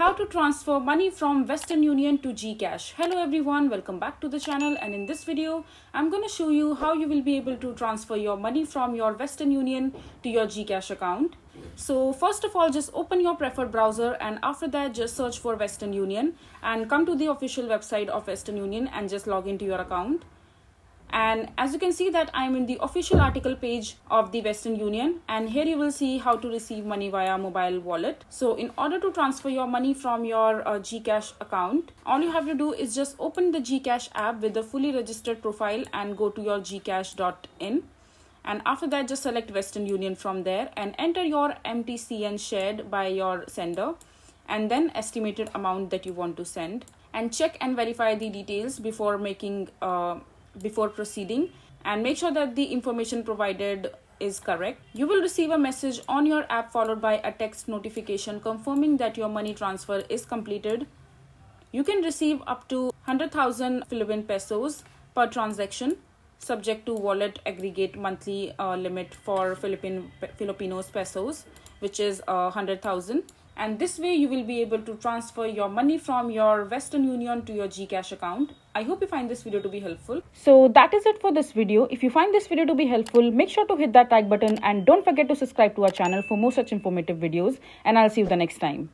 How to transfer money from Western Union to GCash. Hello everyone, welcome back to the channel, and in this video I'm going to show you how you will be able to transfer your money from your Western Union to your GCash account. So first of all, just open your preferred browser, and after that just search for Western Union and come to the official website of Western Union and just log into your account. And as you can see that I'm in the official article page of the Western Union, and here you will see how to receive money via mobile wallet. So in order to transfer your money from your GCash account, all you have to do is just open the GCash app with a fully registered profile and go to your gcash.in. And after that just select Western Union from there and enter your MTCN shared by your sender and then estimated amount that you want to send, and check and verify the details before proceeding, and make sure that the information provided is correct. You will receive a message on your app followed by a text notification confirming that your money transfer is completed. You can receive up to 100,000 Philippine pesos per transaction, subject to wallet aggregate monthly limit for Filipinos pesos, which is 100,000. And this way you will be able to transfer your money from your Western Union to your GCash account. I hope you find this video to be helpful. So that is it for this video. If you find this video to be helpful, make sure to hit that like button and don't forget to subscribe to our channel for more such informative videos, and I'll see you the next time.